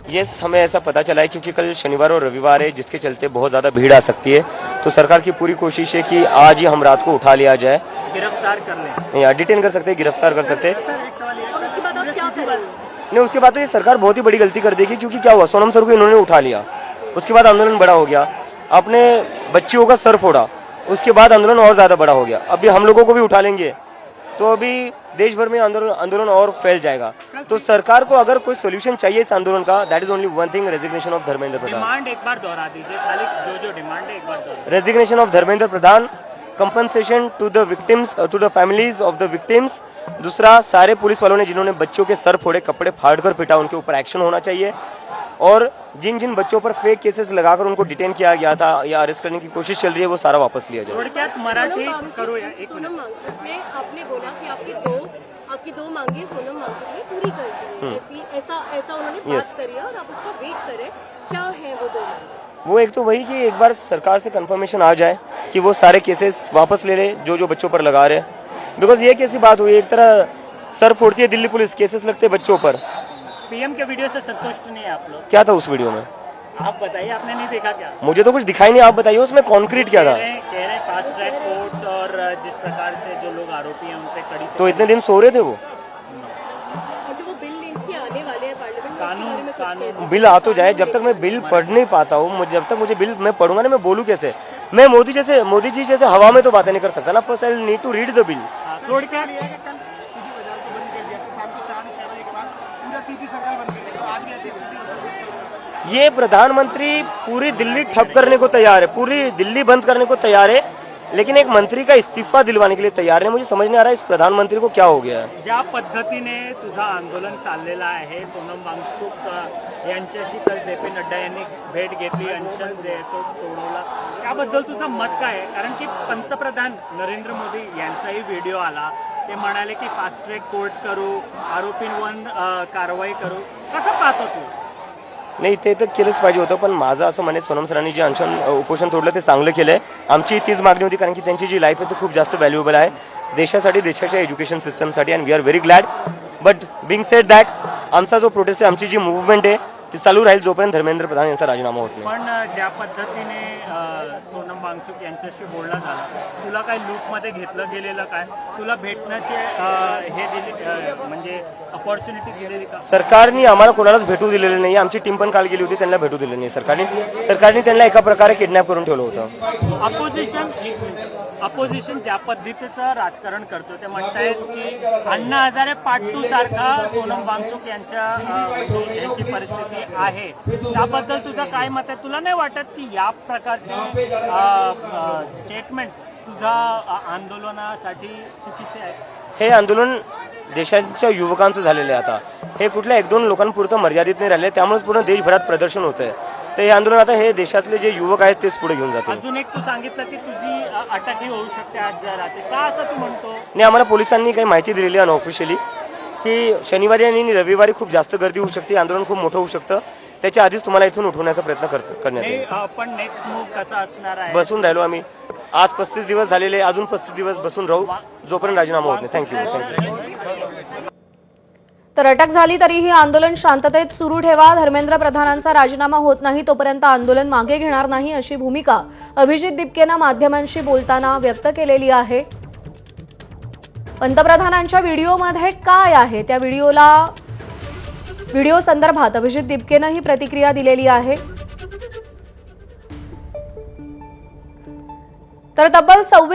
ये हमें ऐसा पता चला है क्योंकि कल शनिवार और रविवार है, जिसके चलते बहुत ज्यादा भीड़ आ सकती है। तो सरकार की पूरी कोशिश है कि आज ही हम रात को उठा लिया जाए, गिरफ्तार कर लें। या डिटेन कर सकते हैं, गिरफ्तार कर सकते हैं। उसके बाद आप क्या करेंगे? नहीं, उसके बाद तो ये सरकार बहुत ही बड़ी गलती कर देगी, क्योंकि क्या हुआ, सोनम सर को इन्होंने उठा लिया, उसके बाद आंदोलन बड़ा हो गया, आपने बच्चियों का सर फोड़ा, उसके बाद आंदोलन और ज्यादा बड़ा हो गया, अभी हम लोगों को भी उठा लेंगे तो अभी देश भर में आंदोलन और फैल जाएगा। तो सरकार को अगर कोई सोल्यूशन चाहिए इस आंदोलन का, that is only one thing, resignation of Dharmendra Pradhan. Demand एक बार दोहरा दीजिए, खाली जो डिमांड है एक बार दोहरा। Resignation of Dharmendra Pradhan, compensation to the victims, to the families of the victims. दूसरा, सारे पुलिस वालों ने जिन्होंने बच्चों के सर फोड़े, कपड़े फाड़कर पिटा, उनके ऊपर एक्शन होना चाहिए। और जिन जिन बच्चों पर फेक केसेस लगाकर उनको डिटेन किया गया था या अरेस्ट करने की कोशिश चल रही है, वो सारा वापस लिया जाए। थोडक्यात मराठी करो या एक सोनम वांगचुक आपने बोला कि आपकी दो मांगे सोनम वांगचुक ने पूरी कर दी, ऐसा उन्होंने बात करी है और आप उसका वेट करें, क्या है वो दो मांगे? वो एक तो वही कि एक बार सरकार से कंफर्मेशन आ जाए कि वो सारे केसेस वापस ले ले जो बच्चों पर लगा रहे, बिकॉज ये कैसी बात हुई, एक तरह सर फोड़ती है दिल्ली पुलिस, केसेस लगते बच्चों पर। पीएम के वीडियो से संतुष्ट नहीं है आप लोग? क्या था उस वीडियो में, आप बताइए, आपने नहीं देखा क्या? मुझे तो कुछ दिखाई नहीं, आप बताइए उसमें कॉन्क्रीट क्या था। कह रहे फास्ट ट्रैक कोर्ट्स और जिस प्रकार से जो लोग आरोपी हैं उनसे कड़ी तो इतने दिन सो रहे थे वो? जो वो बिल लेके आने वाले हैं पार्लियामेंट में, कानून बिल आ तो जाए, जब तक मैं बिल पढ़ नहीं पाता हूँ, जब तक मुझे बिल मैं पढ़ूंगा ना, मैं बोलूँ कैसे? मैं मोदी जी जैसे हवा में तो बातें नहीं कर सकता ना, first I need to read the bill. थोडक्यात ये प्रधानमंत्री पूरी दिल्ली ठप करने को तैयार है, पूरी दिल्ली बंद करने को तैयार है, लेकिन एक मंत्री का इस्तीफा दिलवाने के लिए तैयार है। मुझे समझ नहीं आ रहा है इस प्रधानमंत्री को क्या हो गया है। ज्या पद्धतीने तुझं आंदोलन चाललेलं आहे, सोनम वांगचुक यांच्याशी कल जे पी नड्डा यांनी भेट घेतली, अनशन जे तो सोडवला, त्याबद्दल तुझं मत काय आहे? कारण की पंतप्रधान नरेंद्र मोदी यांचाही व्हिडिओ आला, ते म्हणाले की फास्ट ट्रॅक कोर्ट करू, आरोपींवर कारवाई करू, कसं पाहतो तू? नाही, ते तर केलंच पाहिजे होतं, पण माझं असं म्हणे, सोनम सरांनी जे उपोषण तोडलं ते चांगलं केलंय। आमची तीच मागणी होती, कारण की त्यांची जी लाईफ आहे ती खूप जास्त व्हॅल्युएबल आहे देशासाठी, देशाच्या एज्युकेशन सिस्टमसाठी, and we are very glad. But being said that, आमचा जो प्रोटेस्ट आहे, आमची जी मूवमेंट आहे ती चालू राहील जोपर्यंत धर्मेंद्र प्रधान यांचा राजीनामा होत नाही। पण ज्या पद्धतीने सोनम वांगचुक यांच्याशी बोलणं झालं, तुला काय लूपमध्ये घेतलं गेलेलं काय? तुला भेटण्याचे हे दिले म्हणजे अपॉर्च्युनिटी दिलेली का? सरकारने आम्हाला कोणालाच भेटू दिलेलं नाही, आमची टीम पण काल गेली होती, त्यांना भेटू दिलं नाही सरकारने त्यांना एका प्रकारे किडनॅप करून ठेवलं होतं। अपोजिशन ज्या पद्धतीचं राजकारण करतो, ते म्हणतायत की अण्णा हजारे पार्ट 2 सारखा सोनम वांगचुक यांची परिस्थिती आहे, त्याबद्दल तुझं काय मत आहे? तुला नाही वाटत की या प्रकारचे स्टेटमेंट्स तुझ्या आंदोलनासाठी चुकीचे आहेत? हे आंदोलन देशाच्या युवकांचं झालेलं आहे आता, हे कुठल्या एक दोन लोकांपुरतं मर्यादित नाही राहिले, त्यामुळेच पूर्ण देशभरात प्रदर्शन होत आहे। तर हे आंदोलन आता हे देशातले जे युवक आहेत तेच पुढे घेऊन जातील। अजून एक तू सांगितलं की तुझी अटकही होऊ शकते आज रात्री, का असं तू म्हणतो? नाही, आम्हाला पोलिसांनी काही माहिती दिलेली आहे अनऑफिशियली की शनिवारी आणि रविवारी खूप जास्त गर्दी होऊ शकते, आंदोलन खूप मोठं होऊ शकतं, त्याच्या आधीच तुम्हाला इथून उठवण्याचा प्रयत्न करण्यात येईल। पण नेक्स्ट मूव्ह कसा असणार आहे? बसून राहिलो आम्ही, आज 35 दिवस झालेले, अजून 35 दिवस बसून राहू जोपर्यंत राजीनामा होत नाही। थँक्यू। तर अटक झाली तरीही आंदोलन शांततेत सुरू ठेवा, धर्मेंद्र प्रधानांचा राजीनामा होत नाही तोपर्यंत आंदोलन मागे घेणार नाही, अशी भूमिका अभिजित दिपकेनं माध्यमांशी बोलताना व्यक्त केलेली आहे। पंतप्रधानांच्या व्हिडिओमध्ये काय आहे त्या व्हिडिओ संदर्भात अभिजित दिपकेनं ही प्रतिक्रिया दिलेली आहे। तर तब्बल